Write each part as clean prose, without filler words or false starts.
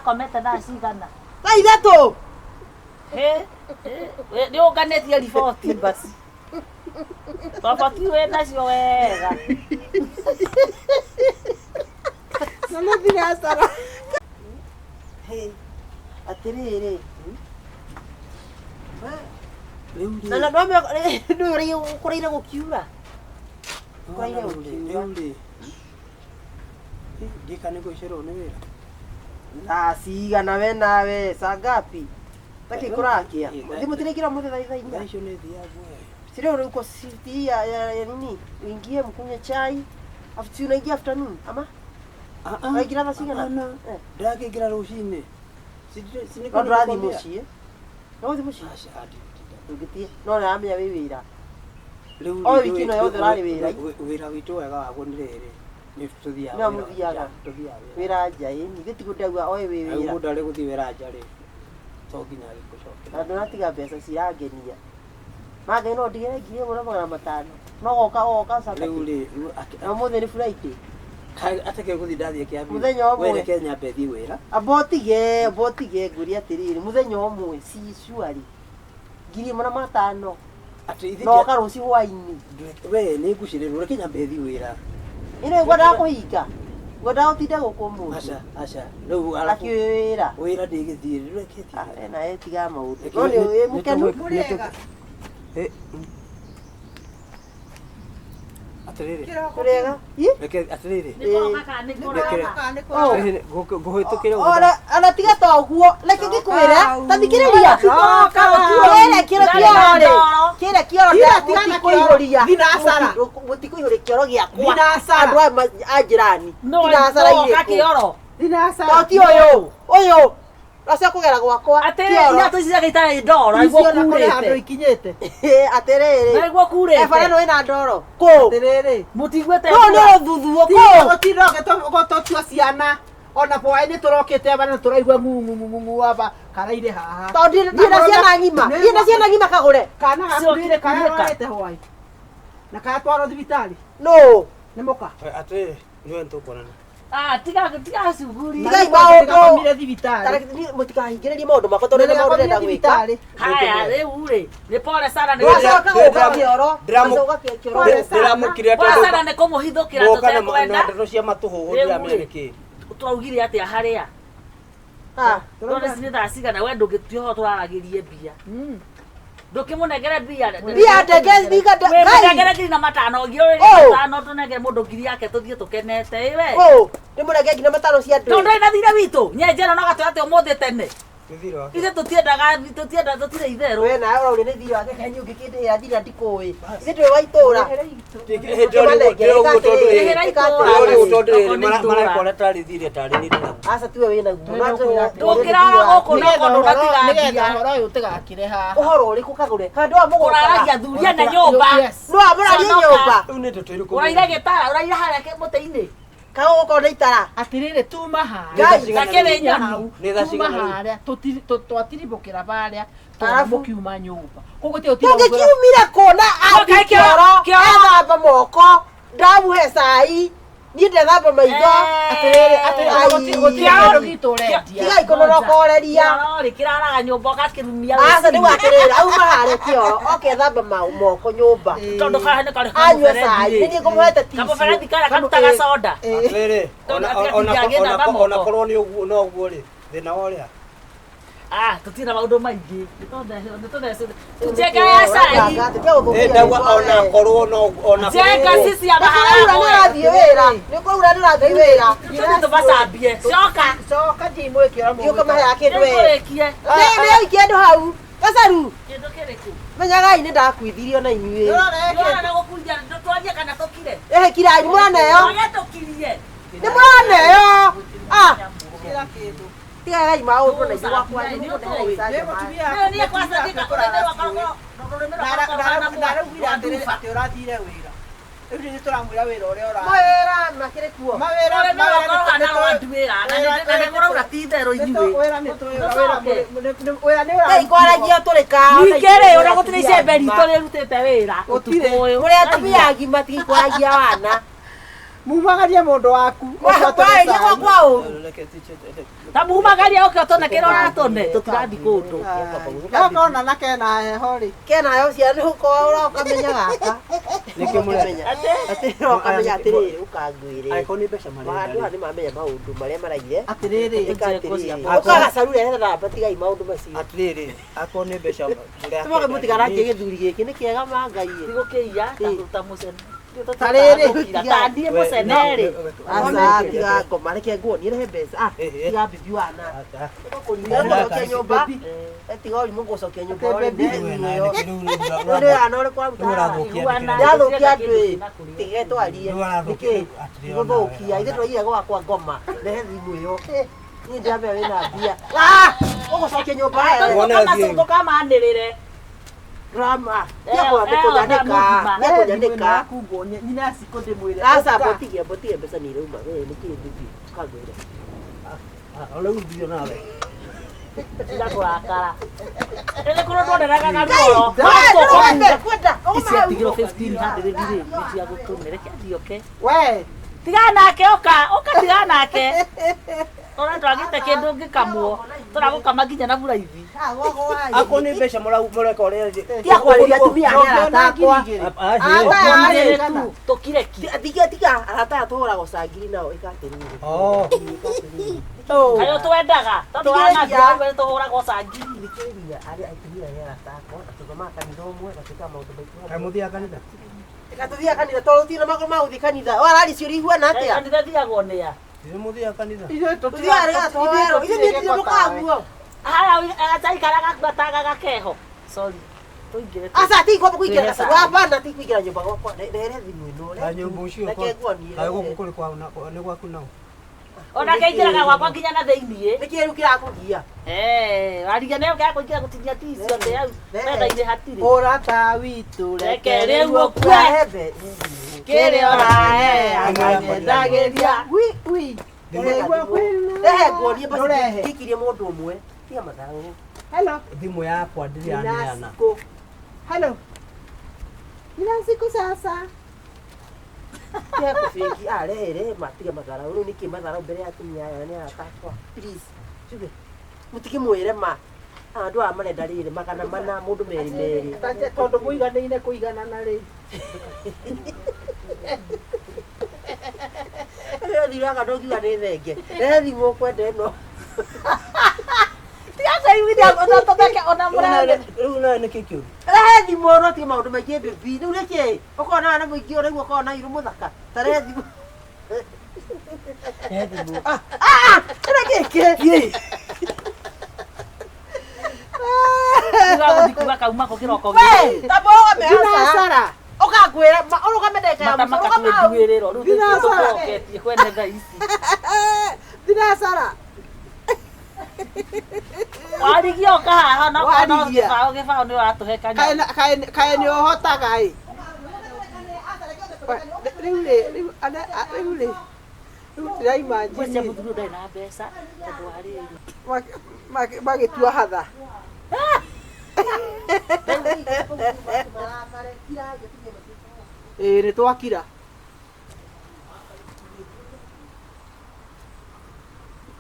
akomete thaa cigana? Thaa ithatũ. Nĩ ũnganĩtie riboti basi. Roboti wĩnacio wega. Na nĩ thinacara. Atĩrĩrĩ. Na ndũrĩ kũrĩire gũkiura. Kũrĩire gũkiura. Ndika nĩ gũicerwo nĩ wĩra. Thaa cigana we nawe saa ngapi? Taki kũrakia. Thimũ tĩrĩkĩra mũthĩ thaa inya. Icio nĩ thiagu wewe. Sio uko city ya nini? Uingie mkunywe chai. Afu unaingia afternoon ama? Waingira thaa cigana? Ndakĩingĩra rũcinĩ. No ndũrathiĩ mũciĩ. No ũthiĩ mũciĩ? Aca Ndũngĩthiĩ. No nĩramenya wĩ wĩra. rĩu wiki ĩno yothe ũrarĩ wĩra. Wĩra witũ wega waguo nĩ rĩrĩ. Nĩ tũthiaga. No mũthiaga. Wĩra nja ĩni. Gĩtigo ndauga oĩ wĩ wĩra. Mũndũ arĩ gũthiĩ wĩra nja rĩ. To nginya agĩkũcokera. Andũ natiga mbeca cirangenia. Maga ĩno ndigere ngiri ĩmwe na magana matano. No goka Saturday. Rĩu rĩ. Na mũthĩ nĩ Friday. Atake gũthiĩ ndathiĩ kĩambi. Mũthenya ũmwe. Were Kenya mbethi wĩra. Abotige ngũria atĩrĩrĩ mũthenya ũmwe si shwari. Ngiri ĩmwe na matano. No karuci hwainĩ. We nĩ ngucĩrĩrwo reke nyambe thiĩ wĩra. Ĩno ngwenda kũhinga. Ngwenda gũtinda gũkũ mũndũ. Aca. Rĩu Laki wĩra. wĩra ndĩgĩthiĩ rĩu reke thiĩ. Na etiga maũndũ. No nĩ mũkenu. Atĩrĩrĩ. Kũrega. Reke atĩrĩrĩ. Ngũhĩtũkĩre Ona tiga ta ũguo. Reke ngĩkwĩre. Ta thikĩrĩria. Kĩrĩa kĩoro kũihũria. Thinacara. Gũtikũihũria kĩoro gĩakwa. Thinacara. Andũ a njĩrani. Thinacara irĩkũ. Thinacara. Ti ũyũ. Racia kũgera gwakwa. Atĩrĩrĩ iratũ ici ciagĩtarĩ ndoro nĩguo kurĩte. Ikinyĩte. Atĩrĩrĩ. Nĩguo kurĩte. Ebara no ĩna ndoro. Kũ? Atĩrĩrĩ. Mũtiguĩte. No nĩ thuthuo kũ? Gũtotwa ciana. Ona hwaĩ-inĩ tũrokĩte aba na tũraigua ngungungungungu aba karaire haha. Tondũ ndina ciana ng'ima. Ndina ciana ng'ima kagũre. Kana gakurire kana rwarĩte hwaĩ. Na katwarwo thibitarĩ. No. Nĩ mũka. atĩrĩrĩ nĩwe nĩtũkuonana. Tiga cuguri. Tigai maũndũ. Komire thibitarĩ. Mũtikahingĩrĩrie maũndũ makwa tondũ nĩ maũndũ ndĩrenda gwĩka. Haya rĩu rĩ nĩ pole sana nĩ Wacoka gũka kĩoro. Ndĩramũkire pole sana nĩ kũmũhithũkĩra tũtekwenda. ndeto cia matũhũhũ ndĩramenya nĩkĩ. Tũraugire atĩa harĩa. Ndona cinĩ thaa cigana we ndũngĩtuoho tũraragĩrie mbia. Ndũkĩmũnengere mbia. Mbia ndenge thigada. Wĩmũnengere ngiri na matano ngiri matano tũnengere mũndũ ngiri yake tũthiĩ tũkenete we. Ndĩmũnenge ngiri na matano cia ndũ. Tondũ ĩna thire witũ nyenjera no gatwe atĩ ũmũthĩ tene. Ithe tũtiendaga itherũ. We nawe ũraũria nĩ thira wake kenyu ũngĩkĩndĩhĩra thira ndikũĩ. Ithe ndũĩ wa itũũra. marekora tarĩ thire tarĩ nĩ Aca tiwe wĩna guo. Tũkĩraga gũkũ no kondũ nĩgetha ũhoro ũyũ ũtigakĩre haha. ũhoro ũrĩkũ kagũre. Handũ wa mũgũra. Ũraragia thuria na nyũmba. No amũragia nyũmba. rĩu nĩ tũtĩrĩ Ũraire gĩtara ũraire harĩa mũtĩ-inĩ. Kago gũkorwo nĩ itara. Atĩrĩrĩ tuma harĩa. Gai, Gakĩrĩ nyamũ. Nĩ Tuma harĩa twatiribũkĩra barĩa. Arabu Mũkiuma nyũmba. Koguo tĩ tũngĩkiumire kũna atĩ kĩoro ethamba moko ndamuhe cai niĩ ndethamba maitho tigai kũnorokoreria kĩraraga nyũmba ũgakĩrumia aca nĩguo atĩrĩrĩ auma harĩa kĩoro oke ethamba moko nyũmba tondũ kahe nĩ karĩ anyua cai nĩ niĩ ngũmũhete kamũberethi karĩa karutaga soda atĩrĩrĩ ona korwo nĩ ũguo no ũguo rĩ thĩna wa ũrĩa tũtirĩ na maũndũ maingĩ njeka ya cai ndauga ona korwo no ona njeka sisi ya nĩkũraura nĩrathiĩ wĩra nĩkũraura nĩrathiĩ wĩra tũthiĩ tũmacambie coka ndimũĩ kĩoro gĩũka maheaga kĩndũ nĩngũrĩkie nĩoikie andũ hau gacaru kĩndũ kĩrĩkũ menyagai nĩ ndakuithirie ona inyuĩ na gũkunja twarie kana tũkire kirai nĩ mũraneo tũkirie nĩ mũraneo tigagai maũndũ na ithuĩ gwakwa mawĩra makĩrĩ kuo kwaragia tũrĩ kaingĩrĩ ũrĩa gũtirĩ icembe ritũ rĩrutĩte wĩra mũrĩa atumia agima tigai kwaragia wana Mumagaria mundu waku. Yego kwao. Tamumagaria ukatona kero ratone tutirathi kundu. Gakona na kena heho ri. Kena yo cia nuko ora ukamenya gaka. Niki murenya. Ati ro ukamenya atiri ukangwire. Aiko ni besha marenda. Wandu ni mamenya maundu maria maraire. Atiriri. Ukaga sarure hetha batigai maundu macio. Atiriri. Ako ni besha. Tumoke mutigara githuri giki ni kiega mangai. Tigukiya taruta mucene. Tariri tandie mucene ri. Asa tiga ngoma reke nguonie rehe mbeca. Tiga bibi wana. Gucokia nyumba. Tiga uri mugucokia nyumba uri ndeyo. Uri ana uri kwa mutara. Yathukia andu tige twarie. Niki guthukia ithe twaire gwakwa ngoma. Rehe thimu iyo. Ni ndiambe wina mbia. Ugucokia nyumba. Wona thungu kamanirire. Grama. Yako ndikunyandika. Ndikunyandika. Kungonya nyina siko ndimwire. Asa botige mbeca ni ruma. Niki bibi kagwire. Ole udio nawe. Tira kurakara. Ele kono ndonderaga garuo. Kwenda. Isi atigiro 1500 riri ni cia gutumire kiatioke. We. Tiga nake oka tiga nake. Ora twagite kindu ngikamuo. Turagukama nginya na buraithi. Ako ni besha mureka ore. Tia kwariria tumia arata akwa. Tokire ki. Tiga arata atora gocangiri nao ikatirire. Ayo twendaga. Tondu wana ndio tuhura gocangiri. Nikiria ari aitumira arata akwa atugoma kanitha umwe gatika maundu maitu. Kamuthia kanitha. Ikathia kanitha tolutina mako mauthi kanitha. Warari ciuri huana atia. Kanitha thiagwo nia. Muthia kanitha. Tuthia ari gatwero. Ithe ni mukaguo. Haya ataikaraga bataga keho. Sorry. Tuingire. Asa ti ko kuingira. Wabana ti kuingira nyumba gwakwa. Nere thimu ino. Nyumba ucio. Ayo gukuri kwa ni gwaku nao. Ona kaingiraga gwakwa nginya na theinie. Nikiru kirakugia. Wariga nayo gako ngira gutinia tici yote yau. Wenda ire hatiri. Urata witu Reke riu okwe. Kire ora angendageria. Wi. Nguonie basi kikirie mundu umwe. Tiga matharu. Hello. Thimu yakwa ndiri aneana. Hello. Nina siku sasa. Tiga kufiki arehere matiga matharu. Ru niki matharu mbere ya tumia ya ni atakwa. Please. Chuge. Mutiki mwire ma. Andu a marenda riri magana mana mundu meri. Tondu muiganeine kuiganana ri. Thiraga ndogiga ni thenge. Thimu kwenda ino. Tiaga iwithia toteke ona murane. Riu na ni kikiu. Thimu no ti maundu maingi bibi. Riu reke. Ukona na muingi ora igwo kona iru muthaka. Tare thimu. Thimu. Reke. Tiga guthikuga kauma ko kiroko gĩ. Taboga measa. Ukagwira urugamendeka ya Matamaka kwĩnduĩrĩrwo rĩu tũcoketie kwene thaa ici. Thinacara. Warigio kahaha no kono gĩbaũ nĩ ũratũhe kanya. Kaĩ nĩ ũhotaga ĩ. Rĩu ndĩraima Wecia njini. mũthuri ndarĩ na mbeca tondũ harĩ Magĩtua hatha. Nĩ twakira.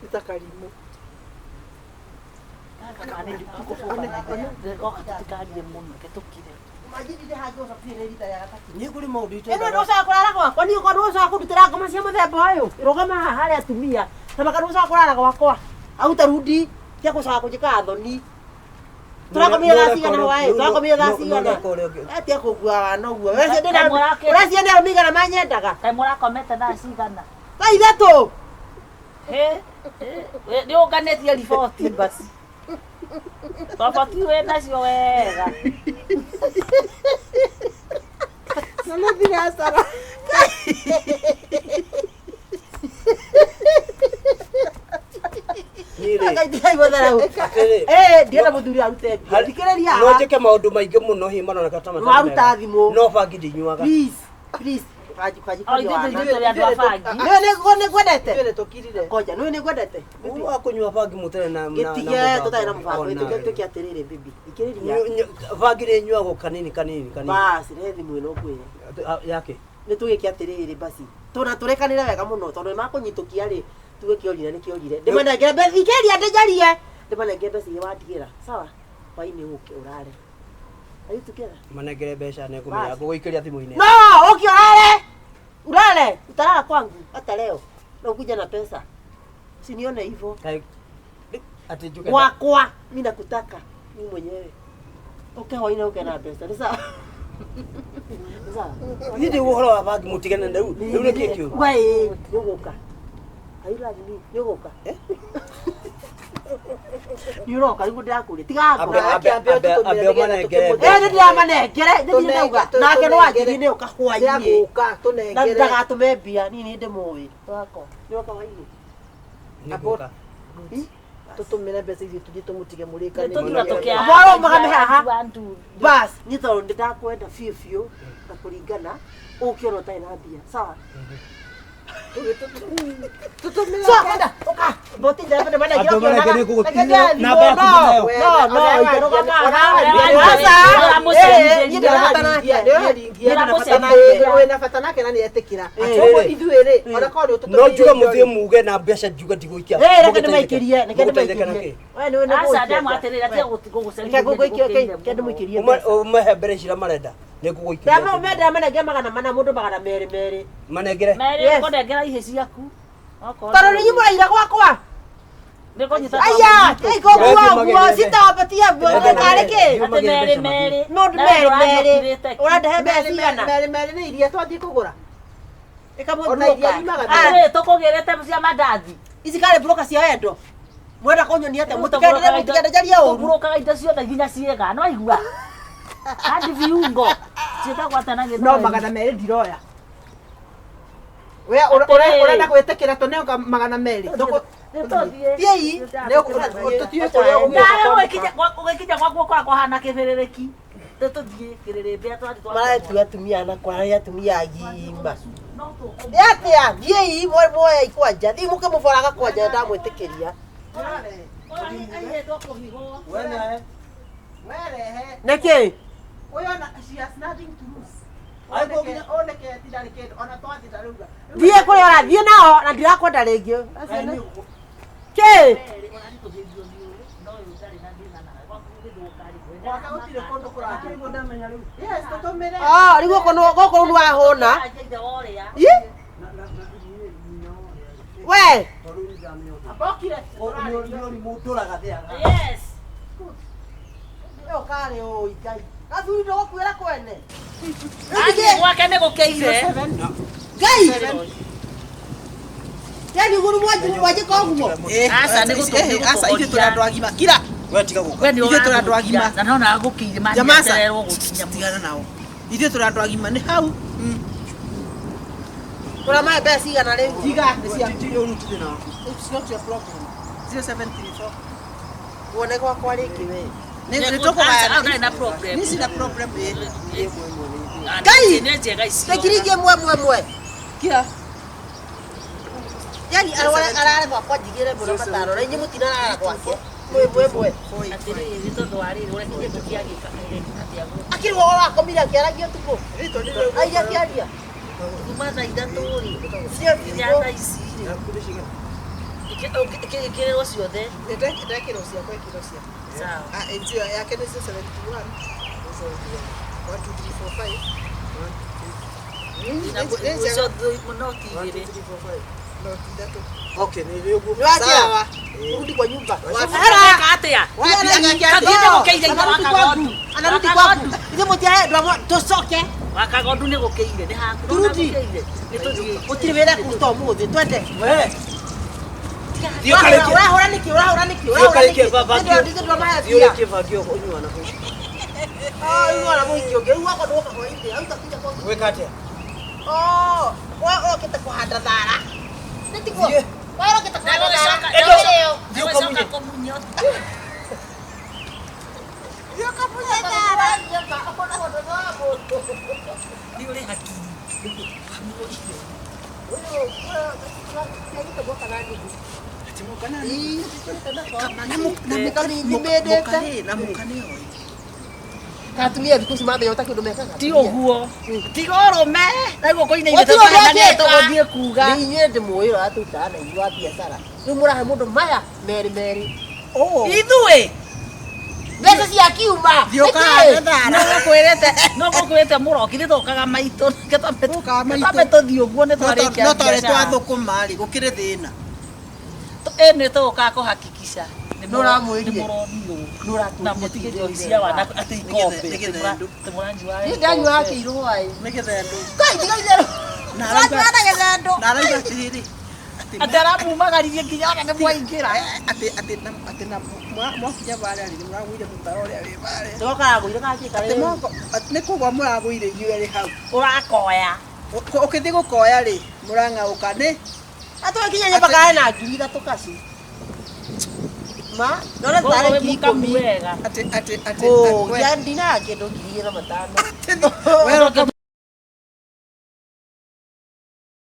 Nĩ ta karimũ. tikarie mũno ketũkire. Ni kuri maundu itu. Eno ndo sakurara gwakwa ni ukorwo sakundutira ngoma cia muthemba uyu. Rugama haha hari atumia. Na makanu sakurara gwakwa. Au tarudi cia gucoka kunjika thoni. Turakomia thaa cigana wae. Turakomia thaa cigana. Atia kugua wana uguo. Wewe ndina. Ureci ndina migana manyendaga. Kaĩ mũrakomete thaa cigana? Thaa ithatu. Nĩ ũnganĩtie riboti basi. Babati wĩnacio wega. Nĩ thinacara. Ndienda muthuri arute. Thikĩrĩria. No njĩke maũndũ maingĩ mũno hihi maroneka ta matara. Waruta thimũ. No bangi ndinyuaga. Please. Nĩ gwendete. Nĩ tũkirire. Koja, nĩ gwendete. Wa kunyua bangi mutere na Gĩtige tũtarĩ na mũbango tũke atĩrĩrĩ bibi. Thikĩrĩria. Bangi nĩ nyuagwo kanini. Basi, nĩ thimũ ĩno ngwĩre. Yake. Nĩ tũgĩke atĩrĩrĩ basi. turekanire wega muno tondu makunyitukia ri tuge kiorire ni kiorire ndimanengere mbe ikeria ndijarie ndimanengere mbe cie wandigira sawa waini uke urare ayu together manengere mbeca ne kumenya guguikeria thimu-ini no uke urare utara kwangu hata leo na ukuja na pesa sinione hivyo ati juke wakwa mimi nakutaka mimi mwenyewe okay waini uke na pesa ni sawa ni ndi uhoro wa bangi mutigane na riu ni kikio wai yogoka ayira ni yogoka yuroka rigu ndakuri tigako ndia manengere ndauga nake no wanjiri ni ukahwaini na ndagatume mbia nini ndi muwi wako yoka waini niguka tutumire mbeca icio tuthie tumutige murikane bora magame haha bas ni tondu ndakwenda fiu na kuringana ukiona utai na mbia sawa tutumire kenda oka boti ndapenda bana ngira atomana kene kugutinda na baya kunayo no ikaroka wena fatana ke nani etekira atomo ithuere ona ko ri no juga muthie muge na mbeca juga ndiguikia reke ndimaikirie we ni asa ndamu aterera tia guguceria kende muikirie umehe mbere cira marenda niguguikia ndamo menda manenge magana mana mundu magana meri manengere mere kondengera ihe ciaku toro ni nyumba ira gwakwa nikonyita aya iko guo sitawapatia kareke ate mere no mere urandehe mbeca cigana mere ni iria twathie kugura ona iria ate tukugirete cia mandathi ici kare broka cia endo mwenda kunyonia ate mutikendejaria uru burokaga indo ciothe nginya ciega no igua hadi viungo cietagwatana githoi no magana meri ndiroya we urenda gwitikira tuneoka magana meri Yei tutie kuria ugekinya gwaku kwako hana kibiriki tuthie kiririmbia maratua atumia na kwa atumia agimba yatia yei moya ikwanja thi muke muboraga kwanja ndamwitikiria neke uyona she has nothing to lose oneke tidari kindu ona twathi taruga thie kuria urathie nao na ndirakwenda ringi ke riguo goko nwahuna we abokire yes kare oi ngai gathuri ndokwira kwene gwake nä gå kä ire ngai yani guru mwaje kogumo aca nä asa ithuä tå rä andå agima kira ithuä tå rä andå agima na nona gå kä ire manjererwo gå kinya tigana nao ithuä tå rä andå agima nä hau kura mae mbeca cigana riu tiga nä cia it's not your problem 0734 wone gwakwa ringi we nä tå kågaya na problem nä cina problem ngai nä njega icio tekiringie mwe kira yani arare gwakwa njigire muno mataro na inyi mutinarara gwake mwe atiriri tondu wa riri uria kinye tukiagika akiri wora akomire akiaragia tuko aija kiaria kuma thaa ithatũ ri cio nginya thaa ici ri ikirwo ciothe ndekirwo ciakwa ikirwo ciakwa sawa ndio yake ni 71 okay ni riugu sawa urudi kwa nyumba haraka atia kathie gå kä ire ina wakagondu anarudi kwaku ndio mutia ndwa tucoke wakagondu nä gå kä ire nä haku Turudi. nä tå thiä utiri wira kuruta umuthi twende we dio kale urahura niki dio kivagio kunywa na kuishi iwana muingio ngi wako ndoka kwa inde hautakuja kwa weka atia wewe ukita kuhanda thara nitiguo Ye. wewe ukita kuhanda thara Dio kamunye. ndio kapunya thara ndio akona hodo wako nä å rä haki Atumia thikũ ici mathenya ũtakĩ ũndũ mekaga. ti ũguo tiga ũrũme na guoko-inĩ Gũtirĩ ũndũ angĩka. tũgũthiĩ kuga Nĩ inyuĩ ndĩmũĩ ũrĩa watũrutaga na inyuĩ wa biacara. Rĩu mũrahe mũndũ maya merĩ. ithuĩ Mbeca cia kiuma. no gũkwĩrĩte mũroki nĩtũkaga maitũ gĩtambe tũthiĩ ũguo nĩtwarĩkia no twarĩ twathũkũma rĩ gũkĩrĩ thĩna ĩnĩ tũgũka kũhakikisha Nũramwĩrire. na mũtige njori cia wana atĩ ikombe Niĩ ndanyua hakĩirwo hwaĩ. nĩ gĩthendũ Kai tiga itherũ. Na Ũranyua na gĩthendo. na arauga atĩrĩrĩ atĩ aramumagaririe nginya ona nĩmwaingĩra atĩ na mwakinya barĩa rĩ mũragũire mũtaro ũrĩa wĩ barĩa Ndokaga gũire gakĩka atĩ rĩu. nĩ kũgwa mũragũire inyuĩ hau ũrakoya ũkĩthiĩ gũkoya rĩ mũrang'aũka nĩ Atũkinya nyũmba kae na ngiri ithatũ kaci. Ma, nona tarĩ ngiri ikũmi. wega atĩ Oh, ya ndina kĩndũ ngiri 500. werwo